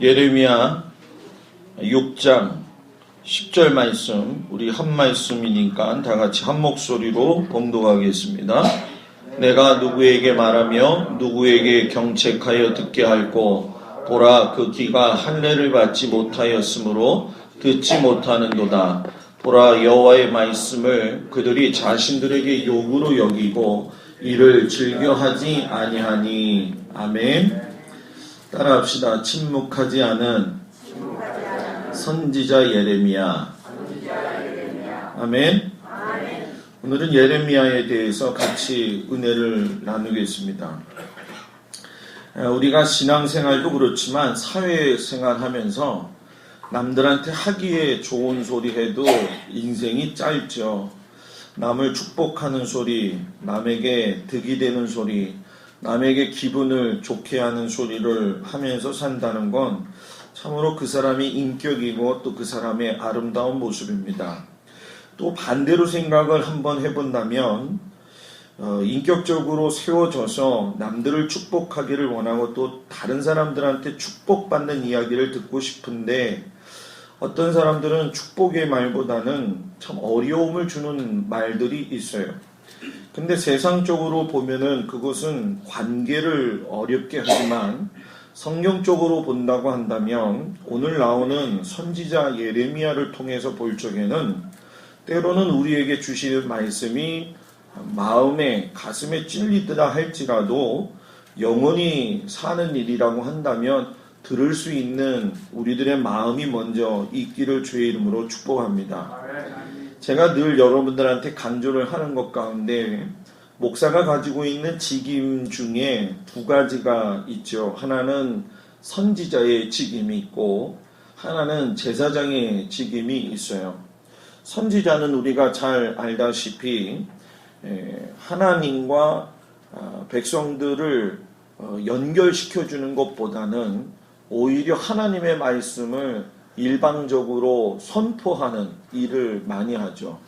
예레미야 6장 10절 말씀, 우리 한 말씀이니까 다 같이 한 목소리로 봉독하겠습니다. 내가 누구에게 말하며 누구에게 경책하여 듣게 할꼬, 보라 그 귀가 할례를 받지 못하였으므로 듣지 못하는도다. 보라 여호와의 말씀을 그들이 자신들에게 욕으로 여기고 이를 즐겨하지 아니하니. 아멘. 따라합시다. 침묵하지 않은 선지자 예레미야. 아멘. 오늘은 예레미야에 대해서 같이 은혜를 나누겠습니다. 우리가 신앙생활도 그렇지만 사회생활 하면서 남들한테 하기에 좋은 소리 해도 인생이 짧죠. 남을 축복하는 소리, 남에게 득이 되는 소리, 남에게 기분을 좋게 하는 소리를 하면서 산다는 건 참으로 그 사람의 인격이고 또 그 사람의 아름다운 모습입니다. 또 반대로 생각을 한번 해본다면 인격적으로 세워져서 남들을 축복하기를 원하고 또 다른 사람들한테 축복받는 이야기를 듣고 싶은데 어떤 사람들은 축복의 말보다는 참 어려움을 주는 말들이 있어요. 근데 세상적으로 보면은 그것은 관계를 어렵게 하지만 성경적으로 본다고 한다면 오늘 나오는 선지자 예레미야를 통해서 볼 적에는 때로는 우리에게 주시는 말씀이 마음에 가슴에 찔리더라 할지라도 영원히 사는 일이라고 한다면 들을 수 있는 우리들의 마음이 먼저 있기를 주의 이름으로 축복합니다. 제가 늘 여러분들한테 강조를 하는 것 가운데 목사가 가지고 있는 직임 중에 두 가지가 있죠. 하나는 선지자의 직임이 있고 하나는 제사장의 직임이 있어요. 선지자는 우리가 잘 알다시피 하나님과 백성들을 연결시켜주는 것보다는 오히려 하나님의 말씀을 일방적으로 선포하는 일을 많이 하죠.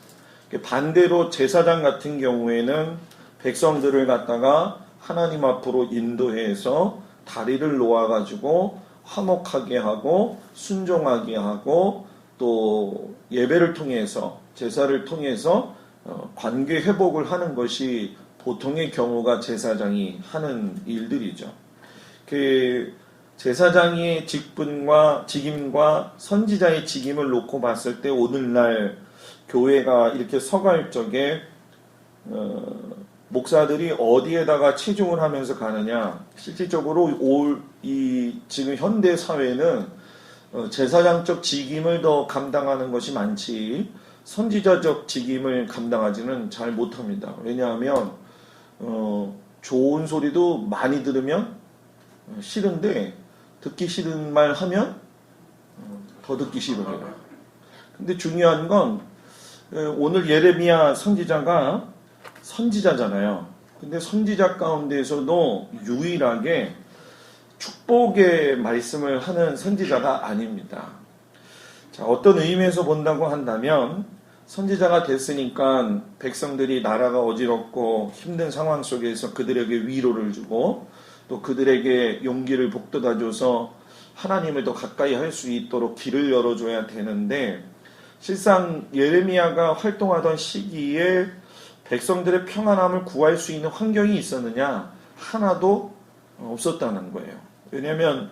반대로 제사장 같은 경우에는 백성들을 갖다가 하나님 앞으로 인도해서 다리를 놓아가지고 화목하게 하고 순종하게 하고 또 예배를 통해서 제사를 통해서 관계 회복을 하는 것이 보통의 경우가 제사장이 하는 일들이죠. 제사장의 직임과 선지자의 직임을 놓고 봤을 때 오늘날 교회가 이렇게 서갈 적에 목사들이 어디에다가 치중을 하면서 가느냐. 실질적으로 지금 현대 사회는 제사장적 직임을 더 감당하는 것이 많지 선지자적 직임을 감당하지는 잘 못합니다. 왜냐하면 좋은 소리도 많이 들으면 싫은데 듣기 싫은 말 하면 더 듣기 싫어요. 근데 중요한 건 오늘 예레미야 선지자가 선지자잖아요. 근데 선지자 가운데에서도 유일하게 축복의 말씀을 하는 선지자가 아닙니다. 자, 어떤 의미에서 본다고 한다면 선지자가 됐으니까 백성들이 나라가 어지럽고 힘든 상황 속에서 그들에게 위로를 주고 또 그들에게 용기를 북돋아줘서 하나님을 더 가까이 할 수 있도록 길을 열어줘야 되는데 실상 예레미야가 활동하던 시기에 백성들의 평안함을 구할 수 있는 환경이 있었느냐? 하나도 없었다는 거예요. 왜냐하면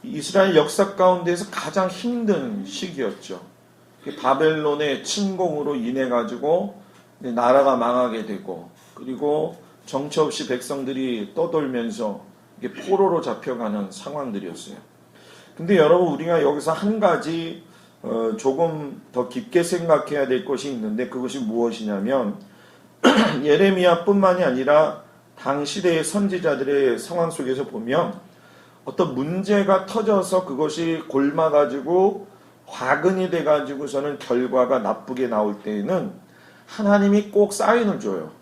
이스라엘 역사 가운데서 가장 힘든 시기였죠. 바벨론의 침공으로 인해 가지고 나라가 망하게 되고 그리고 정처 없이 백성들이 떠돌면서 포로로 잡혀가는 상황들이었어요. 근데 여러분 우리가 여기서 한 가지 조금 더 깊게 생각해야 될 것이 있는데 그것이 무엇이냐면 예레미야뿐만이 아니라 당시대의 선지자들의 상황 속에서 보면 어떤 문제가 터져서 그것이 골마가지고 화근이 돼가지고서는 결과가 나쁘게 나올 때에는 하나님이 꼭 사인을 줘요.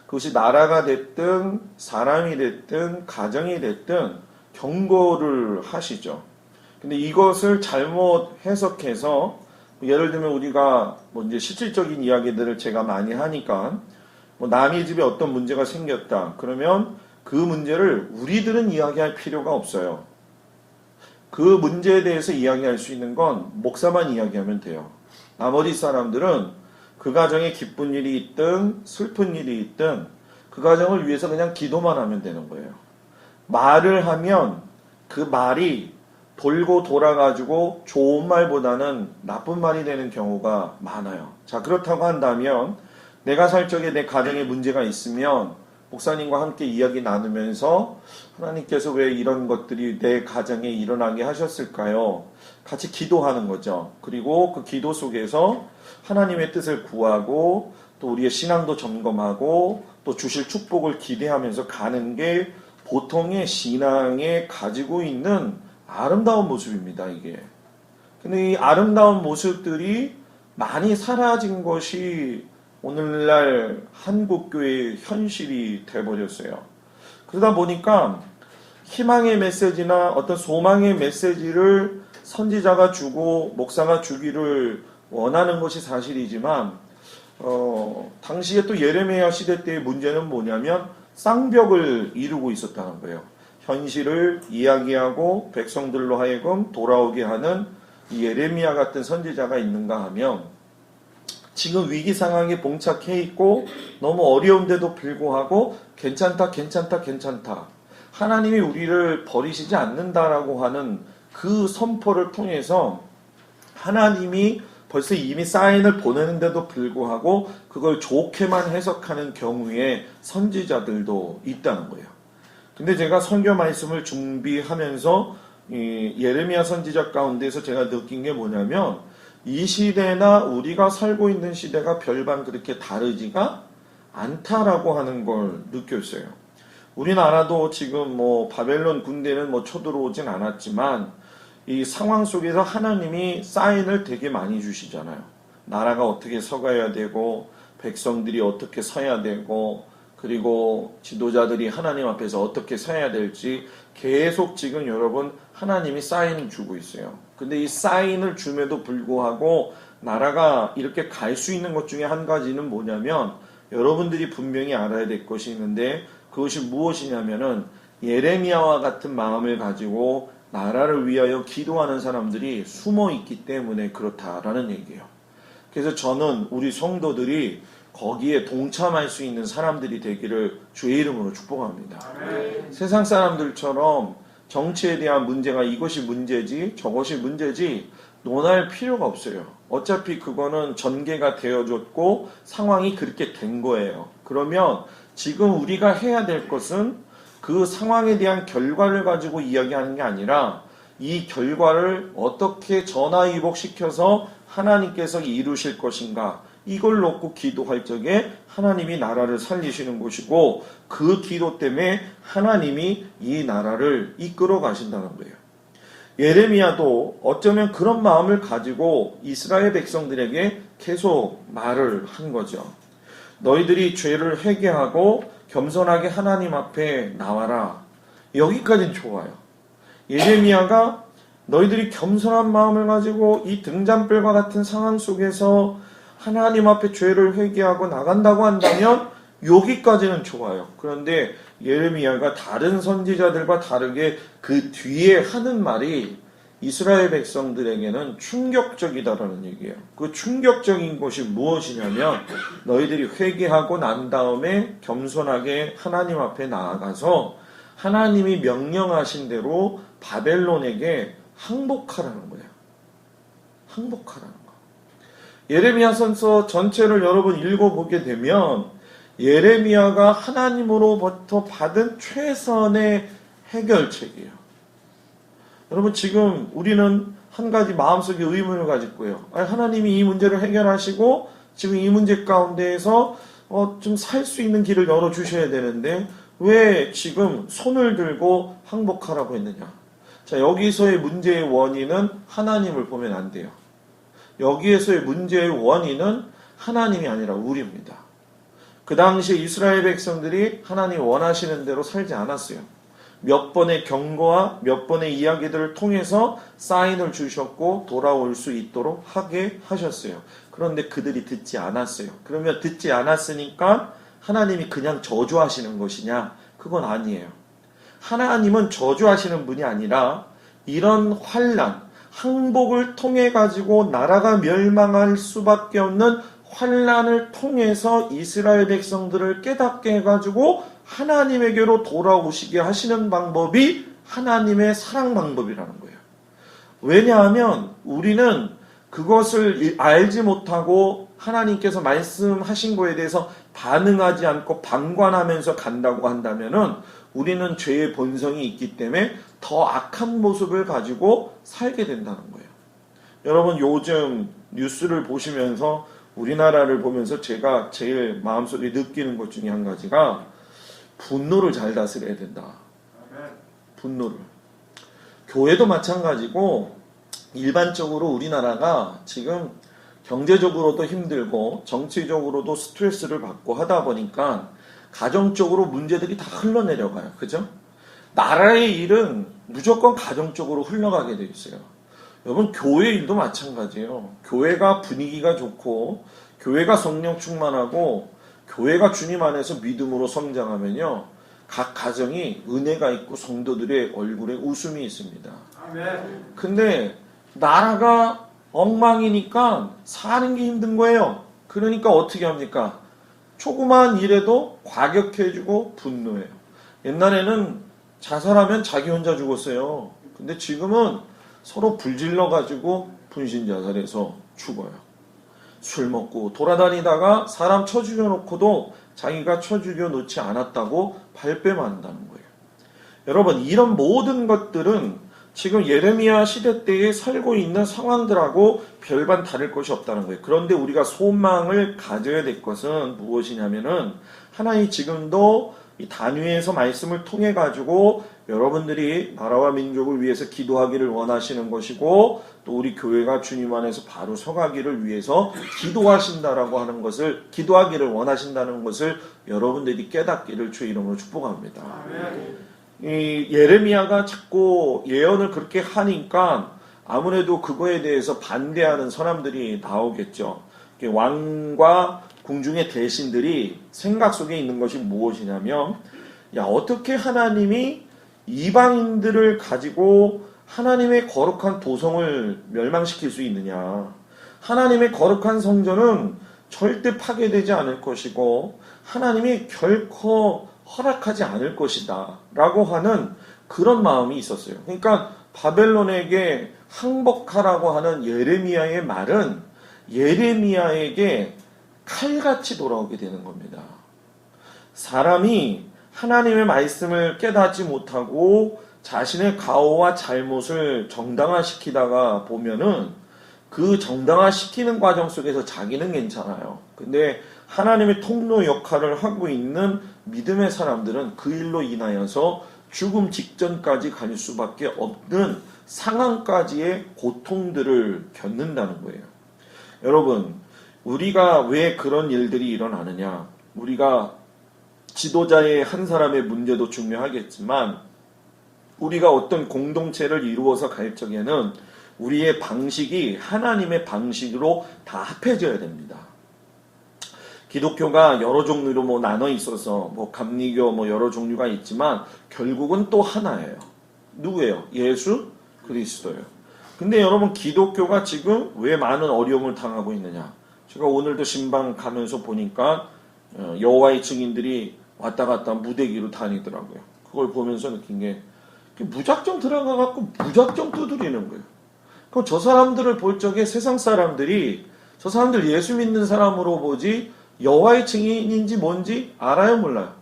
그것이 나라가 됐든 사람이 됐든 가정이 됐든 경고를 하시죠. 근데 이것을 잘못 해석해서 예를 들면 우리가 이제 실질적인 이야기들을 제가 많이 하니까 남의 집에 어떤 문제가 생겼다. 그러면 그 문제를 우리들은 이야기할 필요가 없어요. 그 그 문제에 대해서 이야기할 수 있는 건 목사만 이야기하면 돼요. 나머지 사람들은 그 가정에 기쁜 일이 있든 슬픈 일이 있든 그 가정을 위해서 그냥 기도만 하면 되는 거예요. 말을 하면 그 말이 돌고 돌아가지고 좋은 말보다는 나쁜 말이 되는 경우가 많아요. 자, 그렇다고 한다면 내가 살 적에 내 가정에 문제가 있으면 목사님과 함께 이야기 나누면서 하나님께서 왜 이런 것들이 내 가정에 일어나게 하셨을까요? 같이 기도하는 거죠. 그리고 그 기도 속에서 하나님의 뜻을 구하고 또 우리의 신앙도 점검하고 또 주실 축복을 기대하면서 가는 게 보통의 신앙에 가지고 있는 아름다운 모습입니다, 이게. 근데 이 아름다운 모습들이 많이 사라진 것이 오늘날 한국교회의 현실이 돼버렸어요. 그러다 보니까 희망의 메시지나 어떤 소망의 메시지를 선지자가 주고 목사가 주기를 원하는 것이 사실이지만 당시에 또 예레미야 시대 때의 문제는 뭐냐면 쌍벽을 이루고 있었다는 거예요. 현실을 이야기하고 백성들로 하여금 돌아오게 하는 이 예레미야 같은 선지자가 있는가 하면 지금 위기 상황에 봉착해 있고 너무 어려운데도 불구하고 괜찮다 하나님이 우리를 버리시지 않는다라고 하는 그 선포를 통해서 하나님이 벌써 이미 사인을 보내는데도 불구하고 그걸 좋게만 해석하는 경우에 선지자들도 있다는 거예요. 근데 제가 선교 말씀을 준비하면서 이 예레미야 선지자 가운데서 제가 느낀 게 뭐냐면 이 시대나 우리가 살고 있는 시대가 별반 그렇게 다르지가 않다라고 하는 걸 느꼈어요. 우리나라도 지금 바벨론 군대는 쳐들어오진 않았지만 이 상황 속에서 하나님이 사인을 되게 많이 주시잖아요. 나라가 어떻게 서가야 되고 백성들이 어떻게 서야 되고 그리고 지도자들이 하나님 앞에서 어떻게 서야 될지 계속 지금 여러분 하나님이 사인을 주고 있어요. 근데 이 사인을 줌에도 불구하고 나라가 이렇게 갈 수 있는 것 중에 한 가지는 뭐냐면 여러분들이 분명히 알아야 될 것이 있는데 그것이 무엇이냐면은 예레미야와 같은 마음을 가지고 나라를 위하여 기도하는 사람들이 숨어 있기 때문에 그렇다라는 얘기예요. 그래서 저는 우리 성도들이 거기에 동참할 수 있는 사람들이 되기를 주의 이름으로 축복합니다. 세상 사람들처럼 정치에 대한 문제가 이것이 문제지 저것이 문제지 논할 필요가 없어요. 어차피 그거는 전개가 되어졌고 상황이 그렇게 된 거예요. 그러면 지금 우리가 해야 될 것은 그 상황에 대한 결과를 가지고 이야기하는 게 아니라 이 결과를 어떻게 전화위복시켜서 하나님께서 이루실 것인가 이걸 놓고 기도할 적에 하나님이 나라를 살리시는 것이고 그 기도 때문에 하나님이 이 나라를 이끌어 가신다는 거예요. 예레미야도 어쩌면 그런 마음을 가지고 이스라엘 백성들에게 계속 말을 한 거죠. 너희들이 죄를 회개하고 겸손하게 하나님 앞에 나와라. 여기까지는 좋아요. 예레미야가 너희들이 겸손한 마음을 가지고 이 등잔불과 같은 상황 속에서 하나님 앞에 죄를 회개하고 나간다고 한다면 여기까지는 좋아요. 그런데 예레미야가 다른 선지자들과 다르게 그 뒤에 하는 말이 이스라엘 백성들에게는 충격적이다라는 얘기예요. 그 충격적인 것이 무엇이냐면 너희들이 회개하고 난 다음에 겸손하게 하나님 앞에 나아가서 하나님이 명령하신 대로 바벨론에게 항복하라는 거예요. 항복하라는 거. 예레미야서서 전체를 여러분 읽어보게 되면 예레미야가 하나님으로부터 받은 최선의 해결책이에요. 여러분 지금 우리는 한 가지 마음속에 의문을 가질 거예요. 하나님이 이 문제를 해결하시고 지금 이 문제 가운데에서 좀 살 수 있는 길을 열어주셔야 되는데 왜 지금 손을 들고 항복하라고 했느냐. 자, 여기서의 문제의 원인은 하나님을 보면 안 돼요. 여기에서의 문제의 원인은 하나님이 아니라 우리입니다. 그 당시에 이스라엘 백성들이 하나님 원하시는 대로 살지 않았어요. 몇 번의 경고와 몇 번의 이야기들을 통해서 사인을 주셨고 돌아올 수 있도록 하게 하셨어요. 그런데 그들이 듣지 않았어요. 그러면 듣지 않았으니까 하나님이 그냥 저주하시는 것이냐? 그건 아니에요. 하나님은 저주하시는 분이 아니라 이런 환난, 항복을 통해 가지고 나라가 멸망할 수밖에 없는 환난을 통해서 이스라엘 백성들을 깨닫게 해가지고 하나님에게로 돌아오시게 하시는 방법이 하나님의 사랑 방법이라는 거예요. 왜냐하면 우리는 그것을 알지 못하고 하나님께서 말씀하신 거에 대해서 반응하지 않고 방관하면서 간다고 한다면은 우리는 죄의 본성이 있기 때문에 더 악한 모습을 가지고 살게 된다는 거예요. 여러분, 요즘 뉴스를 보시면서 우리나라를 보면서 제가 제일 마음속에 느끼는 것 중에 한 가지가 분노를 잘 다스려야 된다. 분노를. 교회도 마찬가지고 일반적으로 우리나라가 지금 경제적으로도 힘들고 정치적으로도 스트레스를 받고 하다 보니까 가정적으로 문제들이 다 흘러내려가요. 그죠? 나라의 일은 무조건 가정적으로 흘러가게 돼 있어요. 여러분, 교회 일도 마찬가지예요. 교회가 분위기가 좋고 교회가 성령 충만하고 교회가 주님 안에서 믿음으로 성장하면요, 각 가정이 은혜가 있고 성도들의 얼굴에 웃음이 있습니다. 근데 나라가 엉망이니까 사는 게 힘든 거예요. 그러니까 어떻게 합니까? 조그만 일에도 과격해지고 분노해요. 옛날에는 자살하면 자기 혼자 죽었어요. 근데 지금은 서로 불질러가지고 분신자살해서 죽어요. 술 먹고 돌아다니다가 사람 쳐 죽여놓고도 자기가 쳐 죽여놓지 않았다고 발뺌한다는 거예요. 여러분, 이런 모든 것들은 지금 예레미야 시대 때에 살고 있는 상황들하고 별반 다를 것이 없다는 거예요. 그런데 우리가 소망을 가져야 될 것은 무엇이냐면은 하나님 지금도 이 단위에서 말씀을 통해 가지고 여러분들이 나라와 민족을 위해서 기도하기를 원하시는 것이고 또 우리 교회가 주님 안에서 바로 서가기를 위해서 기도하신다라고 하는 것을, 기도하기를 원하신다는 것을 여러분들이 깨닫기를 주의 이름으로 축복합니다. 이 예레미야가 자꾸 예언을 그렇게 하니까 아무래도 그거에 대해서 반대하는 사람들이 나오겠죠. 왕과 궁중의 대신들이 생각 속에 있는 것이 무엇이냐면, 야, 어떻게 하나님이 이방인들을 가지고 하나님의 거룩한 도성을 멸망시킬 수 있느냐. 하나님의 거룩한 성전은 절대 파괴되지 않을 것이고 하나님이 결코 허락하지 않을 것이다 라고 하는 그런 마음이 있었어요. 그러니까 바벨론에게 항복하라고 하는 예레미야의 말은 예레미야에게 칼같이 돌아오게 되는 겁니다. 사람이 하나님의 말씀을 깨닫지 못하고 자신의 가오와 잘못을 정당화시키다가 보면은 그 정당화시키는 과정 속에서 자기는 괜찮아요. 근데 하나님의 통로 역할을 하고 있는 믿음의 사람들은 그 일로 인하여서 죽음 직전까지 갈 수밖에 없는 상황까지의 고통들을 겪는다는 거예요. 여러분, 우리가 왜 그런 일들이 일어나느냐? 우리가 지도자의 한 사람의 문제도 중요하겠지만 우리가 어떤 공동체를 이루어서 갈 적에는 우리의 방식이 하나님의 방식으로 다 합해져야 됩니다. 기독교가 여러 종류로 나눠 있어서 감리교 여러 종류가 있지만 결국은 또 하나예요. 누구예요? 예수 그리스도예요. 근데 여러분, 기독교가 지금 왜 많은 어려움을 당하고 있느냐? 제가 오늘도 신방 가면서 보니까 여호와의 증인들이 왔다 갔다 무대기로 다니더라고요. 그걸 보면서 느낀 게 무작정 들어가 갖고 무작정 두드리는 거예요. 그럼 저 사람들을 볼 적에 세상 사람들이 저 사람들 예수 믿는 사람으로 보지 여호와의 증인인지 뭔지 알아요, 몰라요?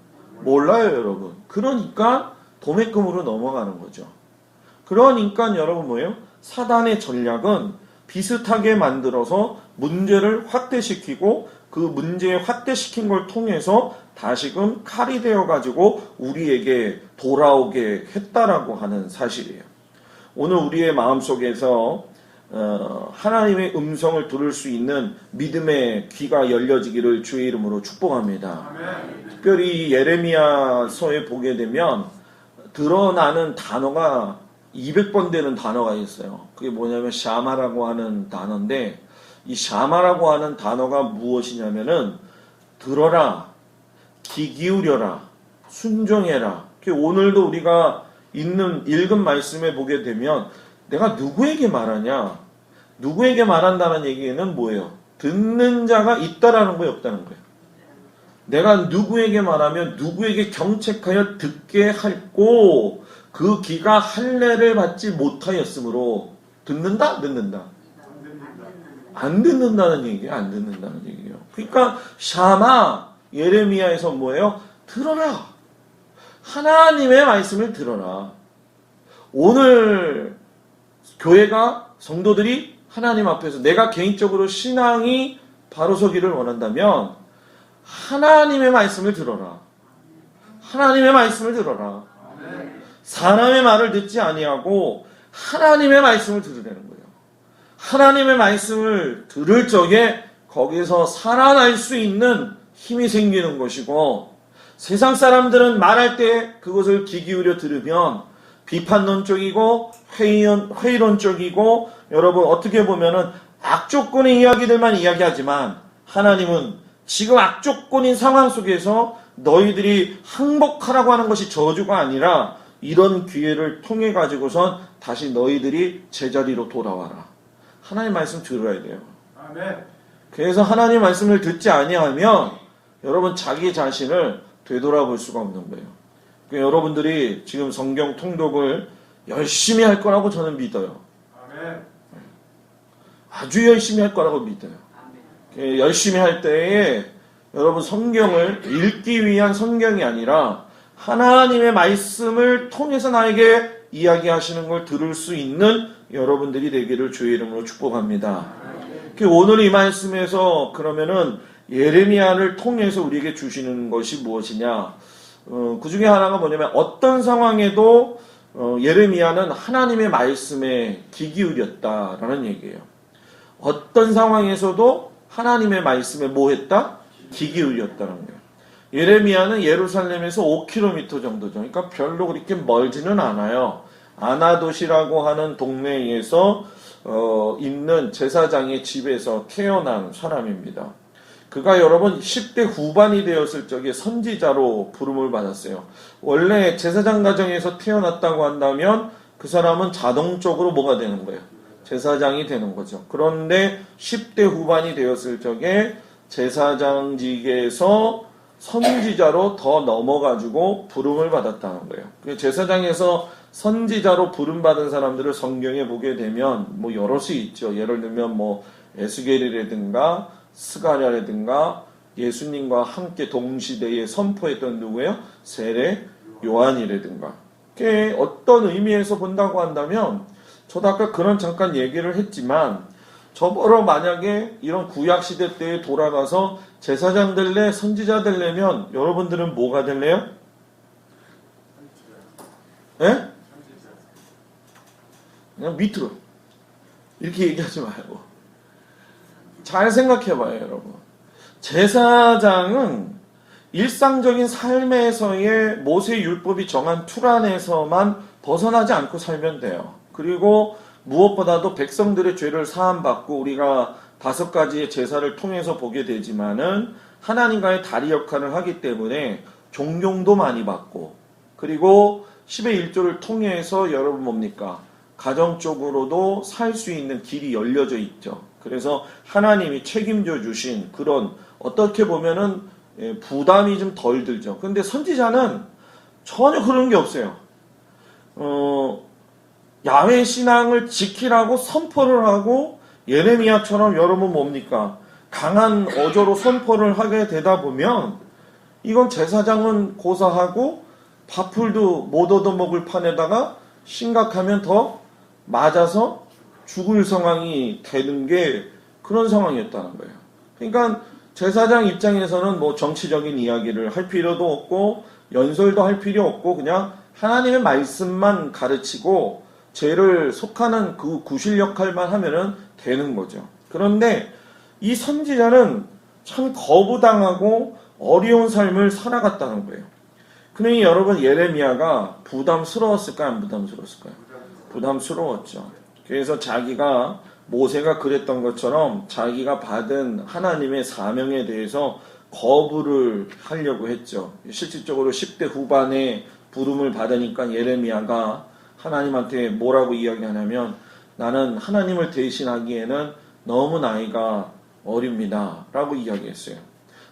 몰라요, 여러분. 그러니까 도매금으로 넘어가는 거죠. 그러니까 여러분 뭐예요? 사단의 전략은 비슷하게 만들어서 문제를 확대시키고 그 문제 확대시킨 걸 통해서 다시금 칼이 되어가지고 우리에게 돌아오게 했다라고 하는 사실이에요. 오늘 우리의 마음속에서 하나님의 음성을 들을 수 있는 믿음의 귀가 열려지기를 주의 이름으로 축복합니다. 아멘. 특별히 예레미야서에 보게 되면 드러나는 단어가 200번 되는 단어가 있어요. 그게 뭐냐면 샤마라고 하는 단어인데, 이 샤마라고 하는 단어가 무엇이냐면은 들어라, 귀 기울여라, 순종해라. 오늘도 우리가 읽은 말씀에 보게 되면 내가 누구에게 말하냐? 누구에게 말한다는 얘기는 뭐예요? 듣는 자가 있다라는 거예요, 없다는 거예요? 내가 누구에게 말하면 누구에게 경책하여 듣게 할고 그 귀가 할례를 받지 못하였으므로 듣는다? 듣는다? 안 듣는다는 얘기예요. 안 듣는다는 얘기예요. 그러니까 샤마 예레미야에서 뭐예요? 들어라. 하나님의 말씀을 들어라. 오늘 교회가 성도들이 하나님 앞에서 내가 개인적으로 신앙이 바로 서기를 원한다면 하나님의 말씀을 들어라. 하나님의 말씀을 들어라. 사람의 말을 듣지 아니하고 하나님의 말씀을 들으라는 거예요. 하나님의 말씀을 들을 적에 거기서 살아날 수 있는 힘이 생기는 것이고, 세상 사람들은 말할 때 그것을 귀 기울여 들으면 비판론적이고 회의론적이고, 여러분 어떻게 보면은 악조건의 이야기들만 이야기하지만 하나님은 지금 악조건인 상황 속에서 너희들이 항복하라고 하는 것이 저주가 아니라 이런 기회를 통해 가지고선 다시 너희들이 제자리로 돌아와라. 하나님 말씀 들어야 돼요. 아멘. 그래서 하나님 말씀을 듣지 아니하면 여러분 자기 자신을 되돌아볼 수가 없는 거예요. 그러니까 여러분들이 지금 성경 통독을 열심히 할 거라고 저는 믿어요. 아멘. 아주 열심히 할 거라고 믿어요. 열심히 할 때에 여러분 성경을 읽기 위한 성경이 아니라 하나님의 말씀을 통해서 나에게 이야기하시는 걸 들을 수 있는 여러분들이 되기를 주의 이름으로 축복합니다. 오늘 이 말씀에서 그러면은 예레미야를 통해서 우리에게 주시는 것이 무엇이냐? 그 중에 하나가 뭐냐면 어떤 상황에도 예레미야는 하나님의 말씀에 귀 기울였다라는 얘기예요. 어떤 상황에서도 하나님의 말씀에 뭐 했다? 귀 기울였다는 거예요. 예레미야는 예루살렘에서 5km 정도죠. 그러니까 별로 그렇게 멀지는 않아요. 아나돗이라고 하는 동네에서 있는 제사장의 집에서 태어난 사람입니다. 그가 여러분 10대 후반이 되었을 적에 선지자로 부름을 받았어요. 원래 제사장 가정에서 태어났다고 한다면 그 사람은 자동적으로 뭐가 되는 거예요? 제사장이 되는 거죠. 그런데 10대 후반이 되었을 적에 제사장직에서 선지자로 더 넘어가지고 부름을 받았다는 거예요. 제사장에서 선지자로 부름받은 사람들을 성경에 보게 되면 뭐 여럿이 있죠. 예를 들면 뭐 에스겔이라든가 스가랴라든가 예수님과 함께 동시대에 선포했던 누구예요? 세례 요한이라든가. 그게 어떤 의미에서 본다고 한다면 저도 아까 그런 잠깐 얘기를 했지만 저보러 만약에 이런 구약시대 때에 돌아가서 제사장 될래 선지자 될래면 여러분들은 뭐가 될래요? 예? 그냥 밑으로 이렇게 얘기하지 말고 잘 생각해봐요 여러분. 제사장은 일상적인 삶에서의 모세 율법이 정한 틀 안에서만 벗어나지 않고 살면 돼요. 그리고 무엇보다도 백성들의 죄를 사함받고 우리가 5가지의 제사를 통해서 보게 되지만은 하나님과의 다리 역할을 하기 때문에 종용도 많이 받고, 그리고 10의 1조를 통해서 여러분 뭡니까? 가정적으로도 살 수 있는 길이 열려져 있죠. 그래서 하나님이 책임져 주신 그런 어떻게 보면은 부담이 좀 덜 들죠. 근데 선지자는 전혀 그런 게 없어요. 야훼 신앙을 지키라고 선포를 하고 예레미야처럼 여러분 뭡니까? 강한 어조로 선포를 하게 되다 보면 이건 제사장은 고사하고 밥풀도 못 얻어먹을 판에다가 심각하면 더 맞아서 죽을 상황이 되는 게 그런 상황이었다는 거예요. 그러니까 제사장 입장에서는 뭐 정치적인 이야기를 할 필요도 없고 연설도 할 필요 없고 그냥 하나님의 말씀만 가르치고 죄를 속하는 그 구실 역할만 하면은 되는 거죠. 그런데 이 선지자는 참 거부당하고 어려운 삶을 살아갔다는 거예요. 그러니 여러분 예레미야가 부담스러웠을까요? 안 부담스러웠을까요? 부담스러웠죠. 그래서 자기가 모세가 그랬던 것처럼 자기가 받은 하나님의 사명에 대해서 거부를 하려고 했죠. 실질적으로 10대 후반에 부름을 받으니까 예레미야가 하나님한테 뭐라고 이야기하냐면 나는 하나님을 대신하기에는 너무 나이가 어립니다 라고 이야기했어요.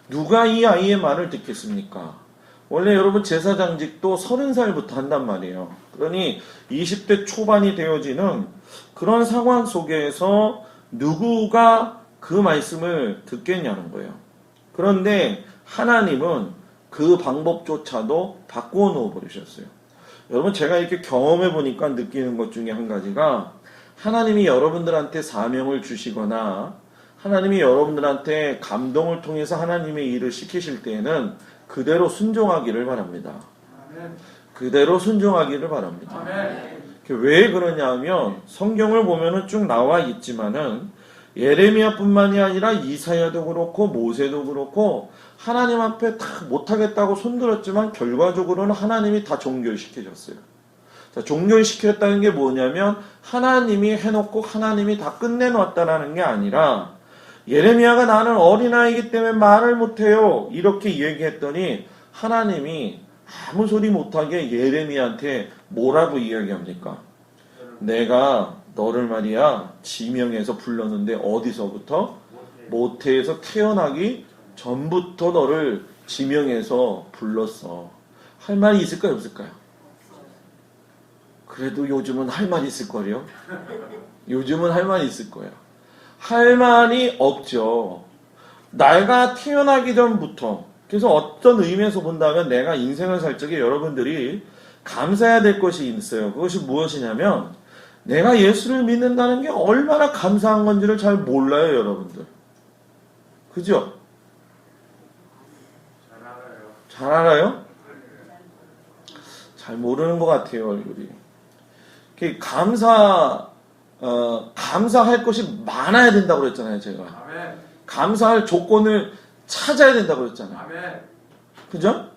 누가 이 아이의 말을 듣겠습니까? 원래 여러분 제사장직도 30살부터 한단 말이에요. 그러니 20대 초반이 되어지는 그런 상황 속에서 누구가 그 말씀을 듣겠냐는 거예요. 그런데 하나님은 그 방법조차도 바꾸어 놓아 버리셨어요. 여러분 제가 이렇게 경험해 보니까 느끼는 것 중에 한 가지가 하나님이 여러분들한테 사명을 주시거나 하나님이 여러분들한테 감동을 통해서 하나님의 일을 시키실 때에는 그대로 순종하기를 바랍니다. 그대로 순종하기를 바랍니다. 왜 그러냐 하면 성경을 보면은 쭉 나와 있지만은 예레미야뿐만이 아니라 이사야도 그렇고 모세도 그렇고 하나님 앞에 다 못하겠다고 손들었지만 결과적으로는 하나님이 다 종결시켜줬어요. 자, 종결시켰다는 게 뭐냐면 하나님이 해놓고 하나님이 다 끝내놨다라는 게 아니라 예레미야가 나는 어린아이기 때문에 말을 못해요 이렇게 얘기했더니 하나님이 아무 소리 못하게 예레미야한테 뭐라고 이야기합니까? 내가 너를 말이야 지명해서 불렀는데 어디서부터? 모태에서 태어나기 전부터 너를 지명해서 불렀어. 할 말이 있을까요 없을까요? 그래도 요즘은 할 말이 있을 거예요. 요즘은 할 말이 있을 거예요. 할 말이 없죠. 내가 태어나기 전부터. 그래서 어떤 의미에서 본다면 내가 인생을 살 적에 여러분들이 감사해야 될 것이 있어요. 그것이 무엇이냐면 내가 예수를 믿는다는 게 얼마나 감사한 건지를 잘 몰라요, 여러분들. 그죠? 잘 알아요? 잘 모르는 것 같아요, 얼굴이. 감사할 것이 많아야 된다고 그랬잖아요, 제가. 감사할 조건을 찾아야 된다고 그랬잖아요. 그죠?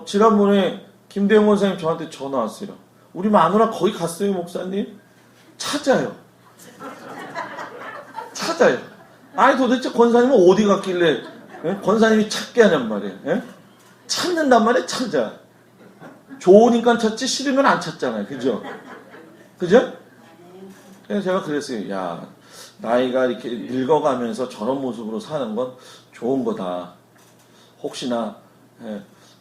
지난번에 김대영 권사님 저한테 전화 왔어요. 우리 마누라 거기 갔어요, 목사님? 찾아요. 찾아요. 아니 도대체 권사님은 어디 갔길래 권사님이 찾게 하냔 말이에요. 찾는단 말이에요, 찾아. 좋으니까 찾지 싫으면 안 찾잖아요. 그죠? 그죠? 그래서 제가 그랬어요. 야, 나이가 이렇게 늙어가면서 저런 모습으로 사는 건 좋은 거다. 혹시나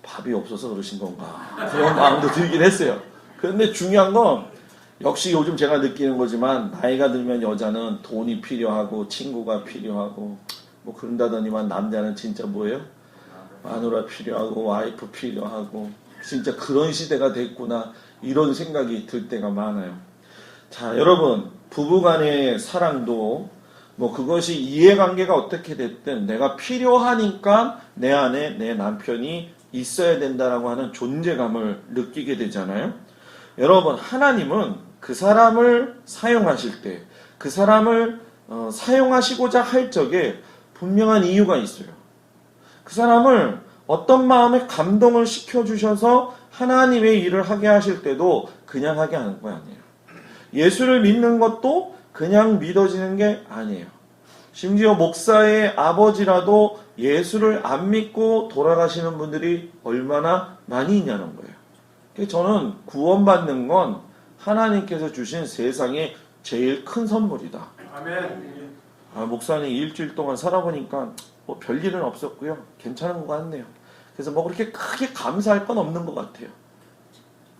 밥이 없어서 그러신 건가 그런 마음도 들긴 했어요. 그런데 중요한 건 역시 요즘 제가 느끼는 거지만 나이가 들면 여자는 돈이 필요하고 친구가 필요하고 뭐 그런다더니만 남자는 진짜 뭐예요? 마누라 필요하고 와이프 필요하고 진짜 그런 시대가 됐구나 이런 생각이 들 때가 많아요. 자, 여러분 부부간의 사랑도 뭐 그것이 이해관계가 어떻게 됐든 내가 필요하니까 내 안에 내 남편이 있어야 된다라고 하는 존재감을 느끼게 되잖아요. 여러분 하나님은 그 사람을 사용하실 때 그 사람을 사용하시고자 할 적에 분명한 이유가 있어요. 그 사람을 어떤 마음에 감동을 시켜주셔서 하나님의 일을 하게 하실 때도 그냥 하게 하는 거 아니에요. 예수를 믿는 것도 그냥 믿어지는 게 아니에요. 심지어 목사의 아버지라도 예수를 안 믿고 돌아가시는 분들이 얼마나 많이 있냐는 거예요. 저는 구원받는 건 하나님께서 주신 세상의 제일 큰 선물이다. 아멘. 목사님 일주일 동안 살아보니까 뭐 별일은 없었고요. 괜찮은 것 같네요. 그래서 뭐 그렇게 크게 감사할 건 없는 것 같아요.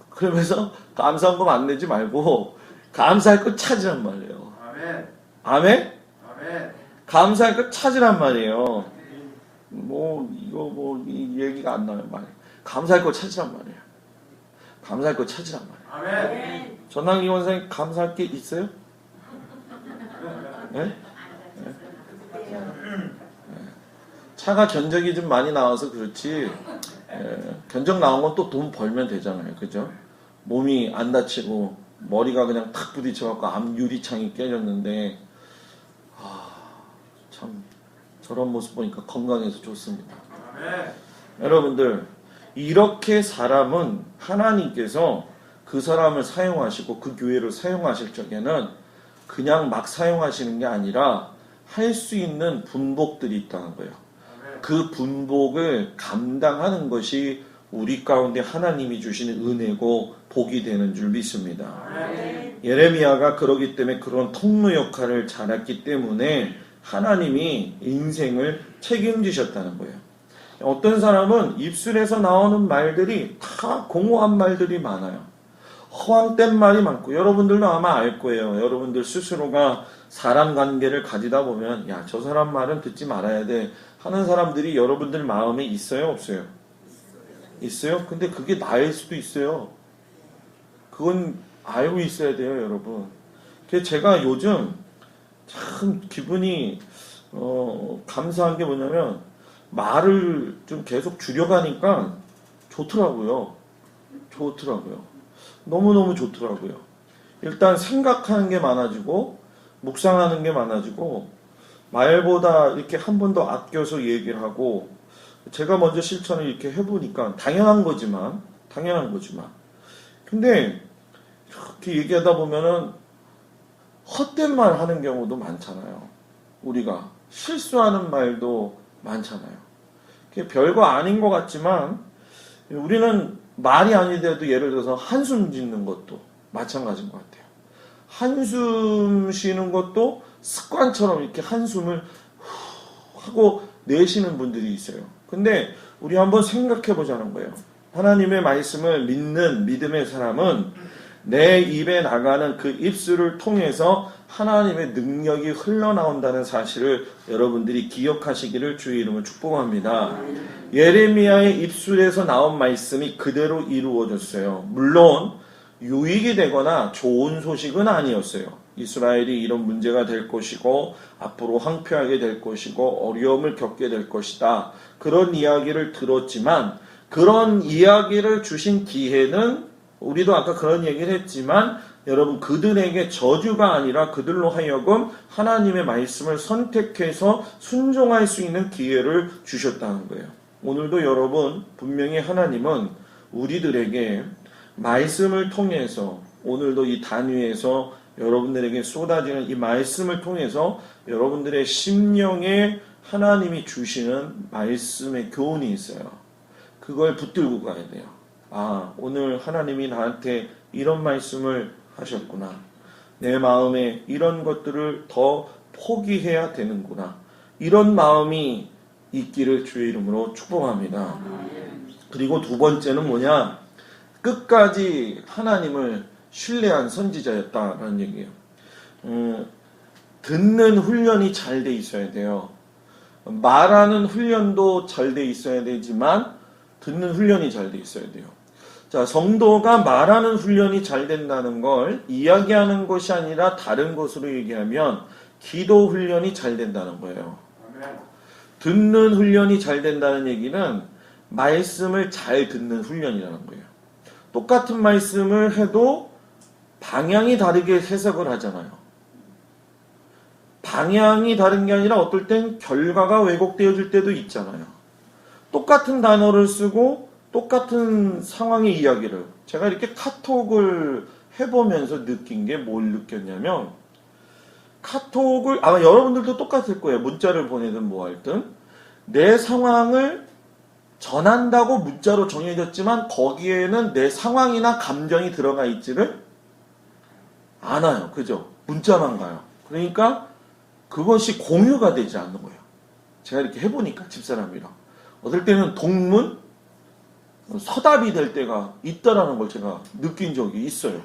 그러면서 감사한 거 안 내지 말고 감사할 거 찾으란 말이에요. 아멘. 아멘? 아멘. 감사할 거 찾으란 말이에요. 이 얘기가 안 나와요. 감사할 거 찾으란 말이에요. 감사할 거 찾으란 말이에요. 아멘. 전남기 원사님 감사할 게 있어요? 네? 차가 견적이 좀 많이 나와서 그렇지 견적 나온 건 또 돈 벌면 되잖아요. 그죠? 몸이 안 다치고 머리가 그냥 탁 부딪혀갖고 앞 유리창이 깨졌는데 참 저런 모습 보니까 건강해서 좋습니다. 아멘. 여러분들 이렇게 사람은 하나님께서 그 사람을 사용하시고 그 교회를 사용하실 적에는 그냥 막 사용하시는 게 아니라 할 수 있는 분복들이 있다는 거예요. 그 분복을 감당하는 것이 우리 가운데 하나님이 주시는 은혜고 복이 되는 줄 믿습니다. 아멘. 예레미야가 그러기 때문에 그런 통로 역할을 잘했기 때문에 하나님이 인생을 책임지셨다는 거예요. 어떤 사람은 입술에서 나오는 말들이 다 공허한 말들이 많아요. 허황된 말이 많고, 여러분들도 아마 알 거예요. 여러분들 스스로가 사람 관계를 가지다 보면 야, 저 사람 말은 듣지 말아야 돼 하는 사람들이 여러분들 마음에 있어요, 없어요? 있어요? 근데 그게 나일 수도 있어요. 그건 알고 있어야 돼요, 여러분. 그래서 제가 요즘 참 기분이 감사한 게 뭐냐면 말을 좀 계속 줄여가니까 좋더라고요. 너무너무 좋더라고요. 일단 생각하는 게 많아지고 묵상하는 게 많아지고 말보다 이렇게 한 번 더 아껴서 얘기를 하고, 제가 먼저 실천을 이렇게 해보니까 당연한 거지만 근데 이렇게 얘기하다 보면은 헛된 말 하는 경우도 많잖아요. 우리가 실수하는 말도 많잖아요. 그게 별거 아닌 것 같지만 우리는 말이 아니더라도 예를 들어서 한숨 짓는 것도 마찬가지인 것 같아요. 한숨 쉬는 것도 습관처럼 이렇게 한숨을 하고 내쉬는 분들이 있어요. 근데 우리 한번 생각해 보자는 거예요. 하나님의 말씀을 믿는 믿음의 사람은 내 입에 나가는 그 입술을 통해서 하나님의 능력이 흘러나온다는 사실을 여러분들이 기억하시기를 주의 이름으로 축복합니다. 예레미야의 입술에서 나온 말씀이 그대로 이루어졌어요. 물론 유익이 되거나 좋은 소식은 아니었어요. 이스라엘이 이런 문제가 될 것이고 앞으로 황폐하게 될 것이고 어려움을 겪게 될 것이다, 그런 이야기를 들었지만, 그런 이야기를 주신 기회는 우리도 아까 그런 얘기를 했지만 여러분, 그들에게 저주가 아니라 그들로 하여금 하나님의 말씀을 선택해서 순종할 수 있는 기회를 주셨다는 거예요. 오늘도 여러분, 분명히 하나님은 우리들에게 말씀을 통해서, 오늘도 이 단위에서 여러분들에게 쏟아지는 이 말씀을 통해서 여러분들의 심령에 하나님이 주시는 말씀의 교훈이 있어요. 그걸 붙들고 가야 돼요. 아, 오늘 하나님이 나한테 이런 말씀을 하셨구나. 내 마음에 이런 것들을 더 포기해야 되는구나. 이런 마음이 있기를 주의 이름으로 축복합니다. 그리고 두 번째는 뭐냐? 끝까지 하나님을 신뢰한 선지자였다라는 얘기예요. 듣는 훈련이 잘 돼 있어야 돼요. 말하는 훈련도 잘 돼 있어야 되지만 듣는 훈련이 잘 돼 있어야 돼요. 자, 성도가 말하는 훈련이 잘 된다는 걸 이야기하는 것이 아니라 다른 것으로 얘기하면 기도 훈련이 잘 된다는 거예요. 듣는 훈련이 잘 된다는 얘기는 말씀을 잘 듣는 훈련이라는 거예요. 똑같은 말씀을 해도 방향이 다르게 해석을 하잖아요. 방향이 다른 게 아니라 어떨 땐 결과가 왜곡되어질 때도 있잖아요. 똑같은 단어를 쓰고 똑같은 상황의 이야기를, 제가 이렇게 카톡을 해보면서 느낀 게 뭘 느꼈냐면, 카톡을 아마 여러분들도 똑같을 거예요. 문자를 보내든 뭐 하든 내 상황을 전한다고 문자로 정해졌지만 거기에는 내 상황이나 감정이 들어가 있지를 않아요. 그죠? 문자만 가요. 그러니까 그것이 공유가 되지 않는 거예요. 제가 이렇게 해보니까 집사람이랑 어떨 때는 동문 서답이 될 때가 있다라는 걸 제가 느낀 적이 있어요.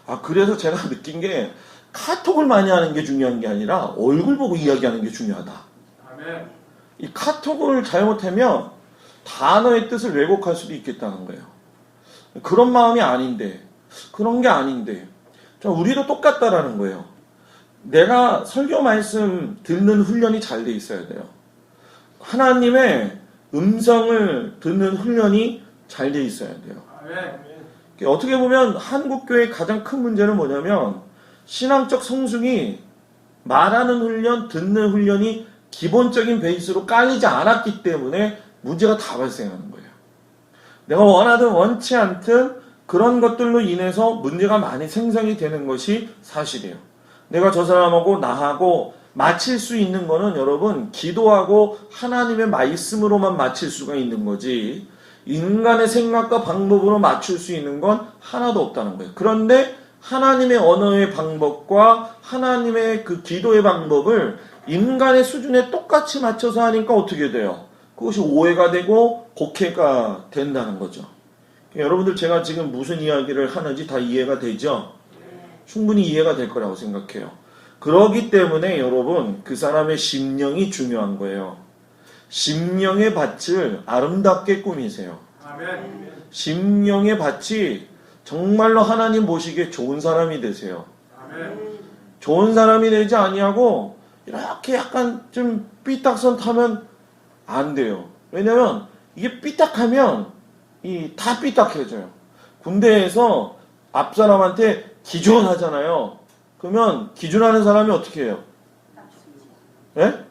아, 그래서 제가 느낀 게 카톡을 많이 하는 게 중요한 게 아니라 얼굴 보고 이야기하는 게 중요하다. 아멘. 이 카톡을 잘못하면 단어의 뜻을 왜곡할 수도 있겠다는 거예요. 그런 마음이 아닌데, 그런 게 아닌데, 우리도 똑같다라는 거예요. 내가 설교 말씀 듣는 훈련이 잘 돼 있어야 돼요. 하나님의 음성을 듣는 훈련이 잘 돼 있어야 돼요. 아멘. 어떻게 보면 한국교회의 가장 큰 문제는 뭐냐면, 신앙적 성숙이 말하는 훈련, 듣는 훈련이 기본적인 베이스로 깔리지 않았기 때문에 문제가 다 발생하는 거예요. 내가 원하든 원치 않든 그런 것들로 인해서 문제가 많이 생성이 되는 것이 사실이에요. 내가 저 사람하고 나하고 맞힐 수 있는 거는 여러분, 기도하고 하나님의 말씀으로만 맞힐 수가 있는 거지, 인간의 생각과 방법으로 맞출 수 있는 건 하나도 없다는 거예요. 그런데 하나님의 언어의 방법과 하나님의 그 기도의 방법을 인간의 수준에 똑같이 맞춰서 하니까 어떻게 돼요? 그것이 오해가 되고 곡해가 된다는 거죠. 여러분들 제가 지금 무슨 이야기를 하는지 다 이해가 되죠? 충분히 이해가 될 거라고 생각해요. 그러기 때문에 여러분 그 사람의 심령이 중요한 거예요. 심령의 밭을 아름답게 꾸미세요. 아멘. 심령의 밭이 정말로 하나님 보시기에 좋은 사람이 되세요. 아멘. 좋은 사람이 되지 아니하고 이렇게 약간 좀 삐딱선 타면 안 돼요. 왜냐면 이게 삐딱하면 다 삐딱해져요. 군대에서 앞사람한테 기준하잖아요. 그러면 기준하는 사람이 어떻게 해요? 예?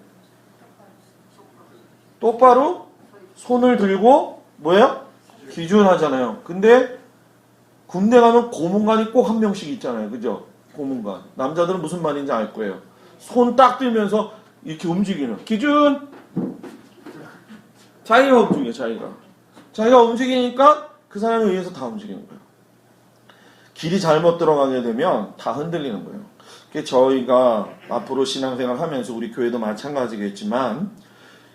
똑바로 손을 들고 뭐예요? 기준하잖아요. 근데 군대 가면 고문관이 꼭 한 명씩 있잖아요. 그죠? 고문관. 남자들은 무슨 말인지 알 거예요. 손 딱 들면서 이렇게 움직이는. 기준! 자기가 움직여, 자기가 움직이니까 그 사람에 의해서 다 움직이는 거예요. 길이 잘못 들어가게 되면 다 흔들리는 거예요. 저희가 앞으로 신앙생활 하면서 우리 교회도 마찬가지겠지만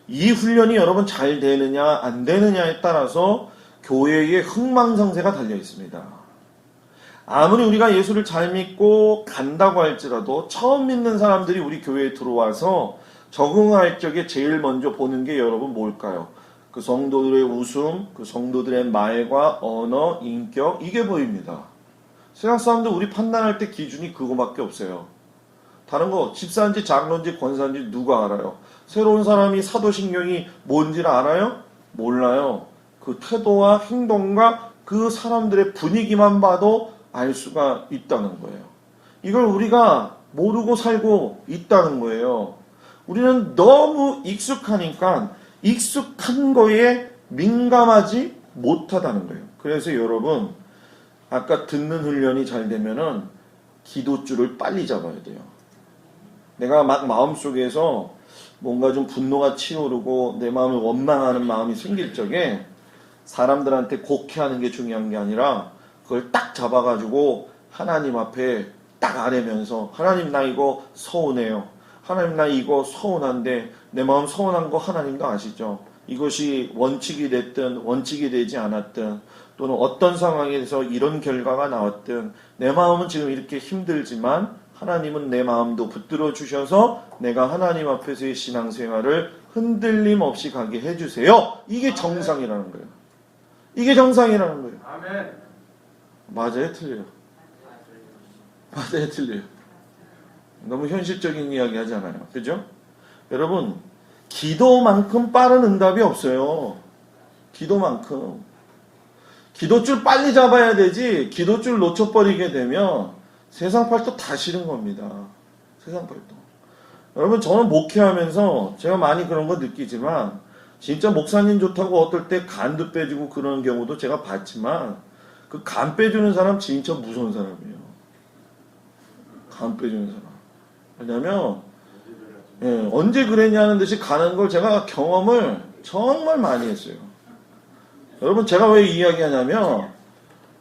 이 훈련이 여러분 잘 되느냐 안 되느냐에 따라서 교회의 흥망성쇠가 달려 있습니다. 아무리 우리가 예수를 잘 믿고 간다고 할지라도 처음 믿는 사람들이 우리 교회에 들어와서 적응할 적에 제일 먼저 보는 게 여러분 뭘까요? 그 성도들의 웃음, 그 성도들의 말과 언어, 인격, 이게 보입니다. 세상 사람들 우리 판단할 때 기준이 그거밖에 없어요. 다른 거 집사인지 장로인지 권사인지 누가 알아요? 새로운 사람이 사도신경이 뭔지를 알아요? 몰라요. 그 태도와 행동과 그 사람들의 분위기만 봐도 알 수가 있다는 거예요. 이걸 우리가 모르고 살고 있다는 거예요. 우리는 너무 익숙하니까 익숙한 거에 민감하지 못하다는 거예요. 그래서 여러분 아까 듣는 훈련이 잘 되면은 기도줄을 빨리 잡아야 돼요. 내가 막 마음속에서 뭔가 좀 분노가 치오르고 내 마음을 원망하는 마음이 생길 적에 사람들한테 곡해하는 게 중요한 게 아니라 그걸 딱 잡아가지고 하나님 앞에 딱 아뢰면서 하나님 나 이거 서운해요. 하나님 나 이거 서운한데 내 마음 서운한 거 하나님도 아시죠? 이것이 원칙이 됐든 원칙이 되지 않았든 또는 어떤 상황에서 이런 결과가 나왔든 내 마음은 지금 이렇게 힘들지만 하나님은 내 마음도 붙들어 주셔서 내가 하나님 앞에서의 신앙생활을 흔들림 없이 가게 해주세요. 이게 정상이라는 거예요. 이게 정상이라는 거예요. 아멘. 맞아요? 틀려요? 맞아요? 틀려요? 너무 현실적인 이야기 하잖아요. 그죠? 여러분 기도만큼 빠른 응답이 없어요. 기도만큼. 기도줄 빨리 잡아야 되지 기도줄 놓쳐버리게 되면 세상 팔도 다 싫은 겁니다. 세상 팔도. 여러분 저는 목회하면서 제가 많이 그런 거 느끼지만 진짜 목사님 좋다고 어떨 때 간도 빼주고 그런 경우도 제가 봤지만 그 간 빼주는 사람 진짜 무서운 사람이에요. 간 빼주는 사람. 왜냐면 언제 그랬냐는 듯이 가는 걸 제가 경험을 정말 많이 했어요. 여러분 제가 왜 이야기하냐면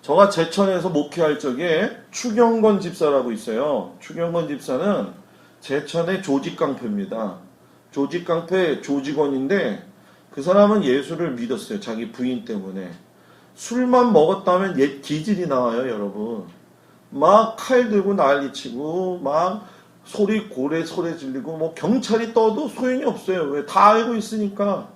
저가 제천에서 목회할 적에 추경건 집사라고 있어요. 추경건 집사는 제천의 조직깡패입니다. 조직깡패 조직원인데 그 사람은 예수를 믿었어요. 자기 부인 때문에. 술만 먹었다면 옛 기질이 나와요, 여러분. 막 칼 들고 난리치고 막 고래 소리 질리고 뭐 경찰이 떠도 소용이 없어요. 왜? 다 알고 있으니까.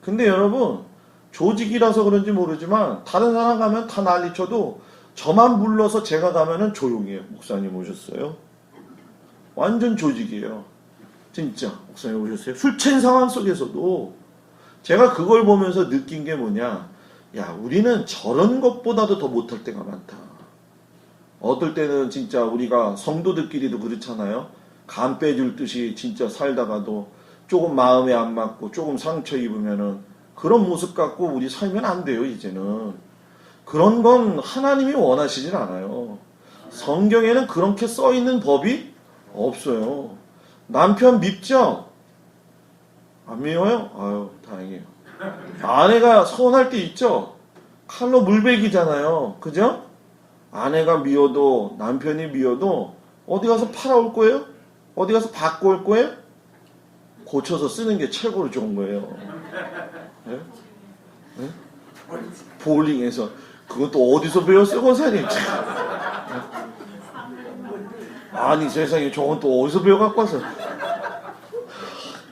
근데 여러분 조직이라서 그런지 모르지만 다른 사람 가면 다 난리쳐도 저만 불러서 제가 가면은 조용해요. 목사님 오셨어요? 완전 조직이에요. 진짜 목사님 오셨어요? 술 취한 상황 속에서도 제가 그걸 보면서 느낀 게 뭐냐, 야 우리는 저런 것보다도 더 못할 때가 많다. 어떨 때는 진짜 우리가 성도들끼리도 그렇잖아요. 간 빼줄 듯이 진짜 살다가도 조금 마음에 안 맞고 조금 상처 입으면은 그런 모습 갖고 우리 살면 안 돼요. 이제는 그런 건 하나님이 원하시진 않아요. 성경에는 그렇게 써 있는 법이 없어요. 남편 밉죠? 안 미워요? 아유 다행이에요. 아내가 서운할 때 있죠. 칼로 물베기잖아요. 그죠? 아내가 미워도 남편이 미워도 어디 가서 팔아올 거예요? 어디 가서 바꿔 올 거예요? 고쳐서 쓰는 게 최고로 좋은 거예요. 네? 네? 볼링에서 그건 또 어디서 배웠어요, 권사님? 아니 세상에 저건 또 어디서 배워갖고 와서.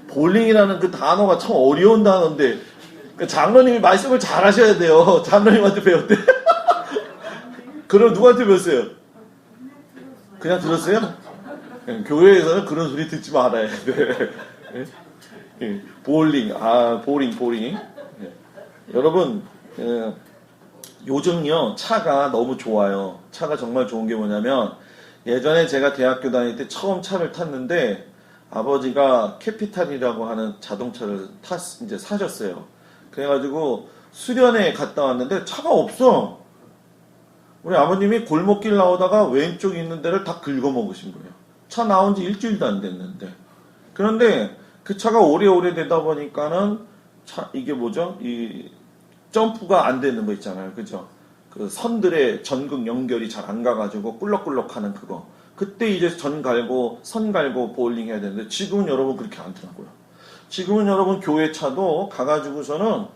볼링이라는 그 단어가 참 어려운 단어인데 그 장로님이 말씀을 잘 하셔야 돼요. 장로님한테 배웠대. 그럼 누구한테 배웠어요? 그냥 들었어요? 교회에서는 그런 소리 듣지 말아야 돼. 볼링, 보링. 여러분, 요즘요, 차가 너무 좋아요. 차가 정말 좋은 게 뭐냐면, 예전에 제가 대학교 다닐 때 처음 차를 탔는데, 아버지가 캐피탈이라고 하는 자동차를 이제 사셨어요. 그래가지고, 수련회 갔다 왔는데, 차가 없어. 우리 아버님이 골목길 나오다가 왼쪽에 있는 데를 다 긁어먹으신 거예요. 차 나온 지 일주일도 안 됐는데. 그런데 그 차가 오래오래 되다 보니까는 이게 뭐죠? 이 점프가 안 되는 거 있잖아요. 그죠? 그 선들의 전극 연결이 잘 안 가가지고 꿀럭꿀럭 하는 그거. 그때 이제 선 갈고 보울링 해야 되는데 지금은 여러분 그렇게 안 되고요. 지금은 여러분 교회 차도 가가지고서는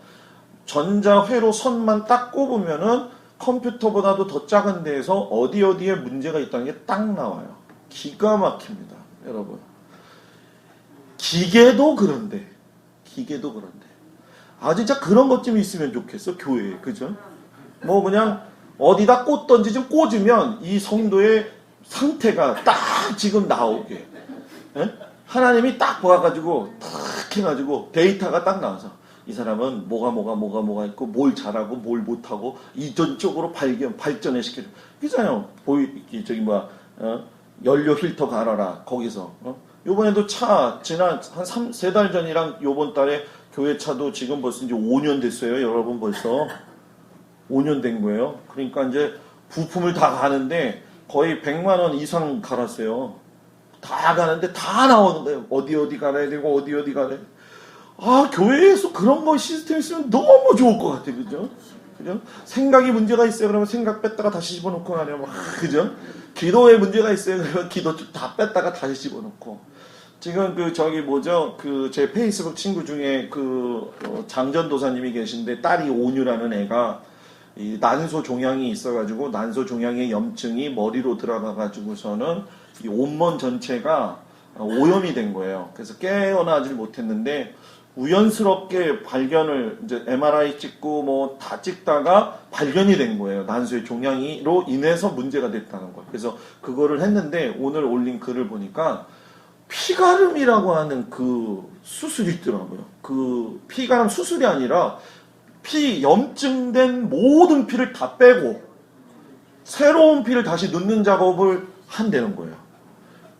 전자회로 선만 딱 꼽으면은 컴퓨터보다도 더 작은 데에서 어디에 문제가 있다는 게 딱 나와요. 기가 막힙니다. 여러분. 기계도 그런데. 아, 진짜 그런 것 좀 있으면 좋겠어. 교회에. 그죠? 뭐 그냥 어디다 꽂던지 좀 꽂으면 이 성도의 상태가 딱 지금 나오게. 예? 하나님이 딱 봐가지고 탁 해가지고 데이터가 딱 나와서 이 사람은 뭐가 있고 뭘 잘하고 뭘 못하고 이전적으로 발전을 시켜줘. 그잖아요. 연료 필터 갈아라. 거기서. 요번에도 차 지난 한 3달 전이랑 요번 달에 교회 차도 지금 벌써 이제 5년 됐어요. 여러분 벌써 5년 된 거예요. 그러니까 이제 부품을 다 가는데 거의 100만 원 이상 갈았어요. 다 가는데 다 나오는 거예요. 어디 갈아야 되고 어디 갈아야 되고. 아, 교회에서 그런 거 시스템 있으면 너무 좋을 것 같아요. 그죠? 생각이 문제가 있어요. 그러면 생각 뺐다가 다시 집어넣고 하려면, 그죠? 기도에 문제가 있어요. 그러면 기도 다 뺐다가 다시 집어넣고. 지금 제 페이스북 친구 중에 장전도사님이 계신데 딸이 온유라는 애가 이 난소 종양이 있어가지고 난소 종양의 염증이 머리로 들어가가지고서는 이 온몸 전체가 오염이 된 거예요. 그래서 깨어나질 못했는데 우연스럽게 발견을 이제 MRI 찍고 뭐 다 찍다가 발견이 된 거예요. 난소의 종양으로 인해서 문제가 됐다는 거예요. 그래서 그거를 했는데 오늘 올린 글을 보니까 피가름이라고 하는 그 수술이 있더라고요. 그 피가름 수술이 아니라 염증된 모든 피를 다 빼고 새로운 피를 다시 넣는 작업을 한다는 거예요.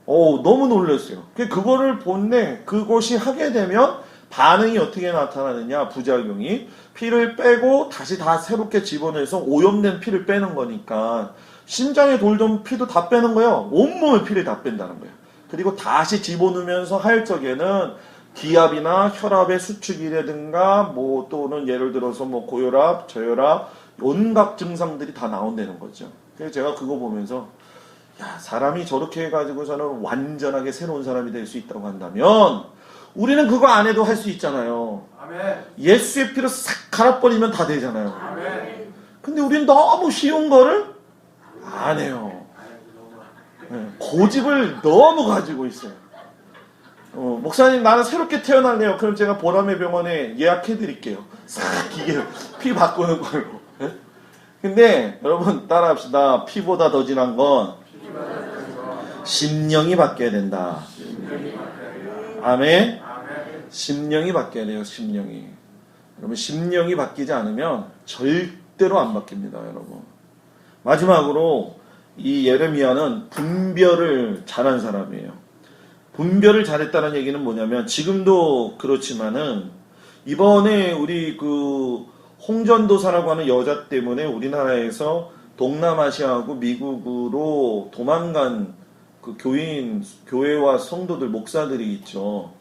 너무 놀랐어요. 그거를 본데 그것이 하게 되면 반응이 어떻게 나타나느냐, 부작용이. 피를 빼고 다시 다 새롭게 집어내서 오염된 피를 빼는 거니까 심장에 돌던 피도 다 빼는 거예요. 온몸의 피를 다 뺀다는 거예요. 그리고 다시 집어넣으면서 할 적에는 기압이나 혈압의 수축이라든가 뭐 또는 예를 들어서 뭐 고혈압, 저혈압 온갖 증상들이 다 나온다는 거죠. 그래서 제가 그거 보면서 야, 사람이 저렇게 해가지고서는 완전하게 새로운 사람이 될 수 있다고 한다면 우리는 그거 안 해도 할 수 있잖아요. 아멘. 예수의 피로 싹 갈아버리면 다 되잖아요. 아멘. 근데 우리는 너무 쉬운 거를 안 해요. 고집을 너무 가지고 있어요. 목사님 나는 새롭게 태어날래요. 그럼 제가 보람의 병원에 예약해 드릴게요. 싹 기계 피 바꾸는 걸로. 근데 여러분 따라합시다. 피보다 더 진한 건 심령이 바뀌어야 된다. 아멘. 심령이 바뀌어야 돼요. 심령이. 여러분 심령이 바뀌지 않으면 절대로 안 바뀝니다. 여러분. 마지막으로 이 예레미야는 분별을 잘한 사람이에요. 분별을 잘했다는 얘기는 뭐냐면 지금도 그렇지만은 이번에 우리 홍전도사라고 하는 여자 때문에 우리나라에서 동남아시아하고 미국으로 도망간 교회와 성도들, 목사들이 있죠.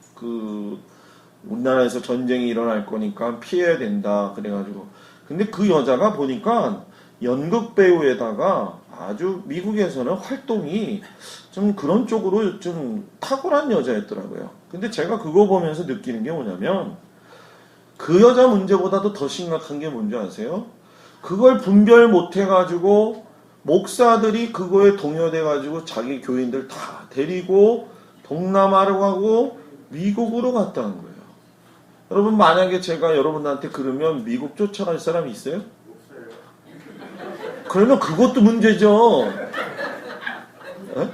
우리나라에서 전쟁이 일어날 거니까 피해야 된다. 그래가지고. 근데 그 여자가 보니까 연극 배우에다가 아주 미국에서는 활동이 좀 그런 쪽으로 좀 탁월한 여자였더라고요. 근데 제가 그거 보면서 느끼는 게 뭐냐면 그 여자 문제보다도 더 심각한 게 뭔지 아세요? 그걸 분별 못 해가지고 목사들이 그거에 동요돼가지고 자기 교인들 다 데리고 동남아로 가고 미국으로 갔다는 거예요. 여러분 만약에 제가 여러분한테 그러면 미국 쫓아갈 사람이 있어요? 없어요. 그러면 그것도 문제죠. 에?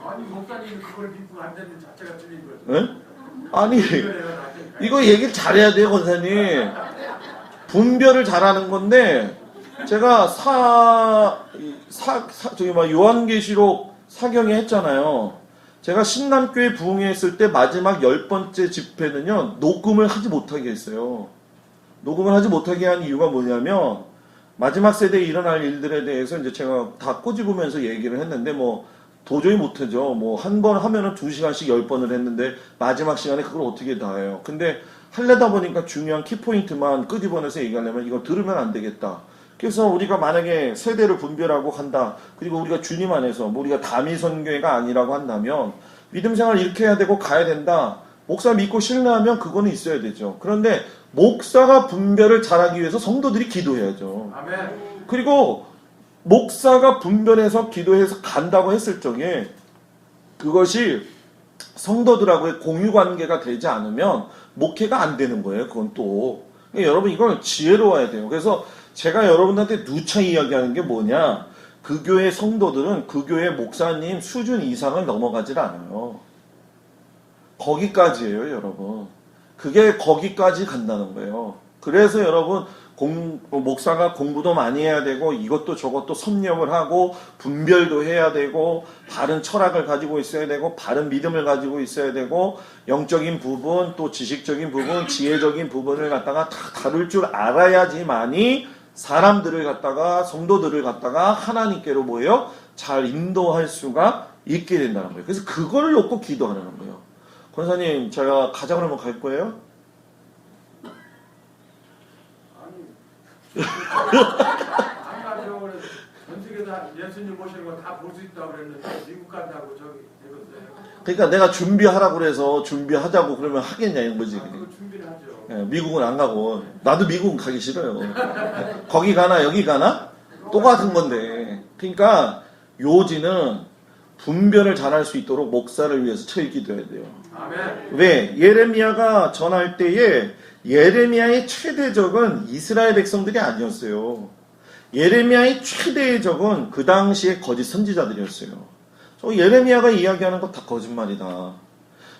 아니 목사님이 그걸 믿고 안 되는 자체가 틀린 거죠. 에? 아니 이거 얘기를 잘해야 돼요, 권사님. 분별을 잘하는 건데 제가 저기 막 요한계시록 사경에 했잖아요. 제가 신남교회 부흥회 했을 때 마지막 10번째 집회는요 녹음을 하지 못하게 했어요. 녹음을 하지 못하게 한 이유가 뭐냐면 마지막 세대에 일어날 일들에 대해서 이제 제가 다 꼬집으면서 얘기를 했는데 뭐 도저히 못하죠. 뭐 한 번 하면은 2시간씩 10번을 했는데 마지막 시간에 그걸 어떻게 다 해요. 근데 하려다 보니까 중요한 키포인트만 끄집어내서 얘기하려면 이거 들으면 안 되겠다. 그래서 우리가 만약에 세대를 분별하고 한다. 그리고 우리가 주님 안에서 뭐 우리가 다미선교회가 아니라고 한다면 믿음 생활 이렇게 해야 되고 가야 된다. 목사 믿고 신뢰하면 그거는 있어야 되죠. 그런데 목사가 분별을 잘하기 위해서 성도들이 기도해야죠. 아멘. 그리고 목사가 분별해서 기도해서 간다고 했을 적에 그것이 성도들하고의 공유관계가 되지 않으면 목회가 안 되는 거예요. 그건 또. 그러니까 여러분 이건 지혜로워야 돼요. 그래서 제가 여러분한테 누차 이야기하는 게 뭐냐. 그 교회 성도들은 그 교회 목사님 수준 이상을 넘어가질 않아요. 거기까지예요, 여러분. 그게 거기까지 간다는 거예요. 그래서 여러분 목사가 공부도 많이 해야 되고 이것도 저것도 섭렵을 하고 분별도 해야 되고 바른 철학을 가지고 있어야 되고 바른 믿음을 가지고 있어야 되고 영적인 부분 또 지식적인 부분 지혜적인 부분을 갖다가 다 다룰 줄 알아야지만이 사람들을 갖다가 성도들을 갖다가 하나님께로 뭐예요? 잘 인도할 수가 있게 된다는 거예요. 그래서 그걸 놓고 기도하는 거예요. 권사님 제가 가장을 한번 갈 거예요? 안 가죠. 그래서 전 세계에서 예수님 모시는 거 다 볼 수 있다고 그랬는데 미국 간다고 저기 되거든요. 그러니까 내가 준비하라고 그래서 준비하자고 그러면 하겠냐 이런 거지. 그거 준비를 하죠. 예, 미국은 안 가고 나도 미국은 가기 싫어요. 거기 가나 여기 가나 똑같은 건데. 그러니까 요지는 분별을 잘할 수 있도록 목사를 위해서 철 기도해야 돼요. 아멘. 왜? 예레미야가 전할 때에 예레미야의 최대 적은 이스라엘 백성들이 아니었어요. 예레미야의 최대의 적은 그 당시에 거짓 선지자들이었어요. 예레미야가 이야기하는 거 다 거짓말이다.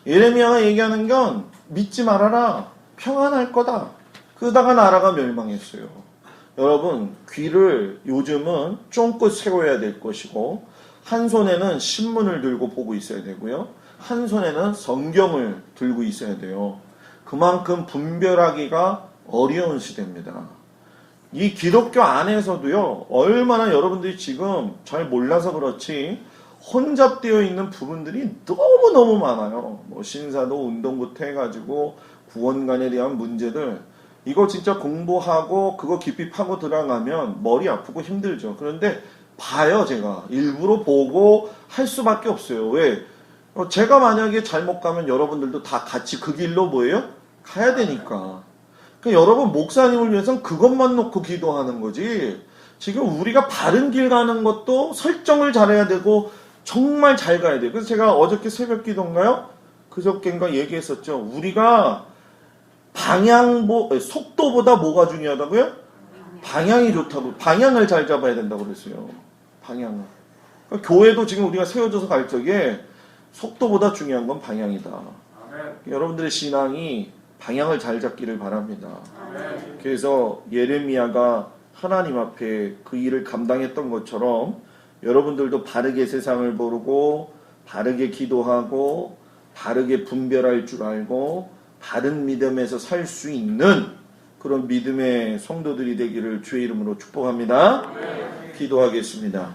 예레미야가 얘기하는 건 믿지 말아라. 평안할 거다. 그러다가 나라가 멸망했어요. 여러분 귀를 요즘은 쫑긋 세워야 될 것이고 한 손에는 신문을 들고 보고 있어야 되고요. 한 손에는 성경을 들고 있어야 돼요. 그만큼 분별하기가 어려운 시대입니다. 이 기독교 안에서도요. 얼마나 여러분들이 지금 잘 몰라서 그렇지 혼잡되어 있는 부분들이 너무너무 많아요. 뭐 신사도 운동부터 해가지고 구원관에 대한 문제들 이거 진짜 공부하고 그거 깊이 파고 들어가면 머리 아프고 힘들죠. 그런데 봐요. 제가 일부러 보고 할 수밖에 없어요. 왜? 제가 만약에 잘못 가면 여러분들도 다 같이 그 길로 뭐예요? 가야 되니까. 그러니까 여러분 목사님을 위해서는 그것만 놓고 기도하는 거지. 지금 우리가 바른 길 가는 것도 설정을 잘해야 되고 정말 잘 가야 돼요. 그래서 제가 어저께 새벽 기도인가요? 그저께인가 얘기했었죠. 우리가 속도보다 뭐가 중요하다고요? 방향이 좋다고. 방향을 잘 잡아야 된다고 그랬어요. 방향을. 그러니까 교회도 지금 우리가 세워져서 갈 적에 속도보다 중요한 건 방향이다. 아멘. 여러분들의 신앙이 방향을 잘 잡기를 바랍니다. 아멘. 그래서 예레미야가 하나님 앞에 그 일을 감당했던 것처럼 여러분들도 바르게 세상을 보고 바르게 기도하고 바르게 분별할 줄 알고 바른 믿음에서 살 수 있는 그런 믿음의 성도들이 되기를 주의 이름으로 축복합니다. 기도하겠습니다.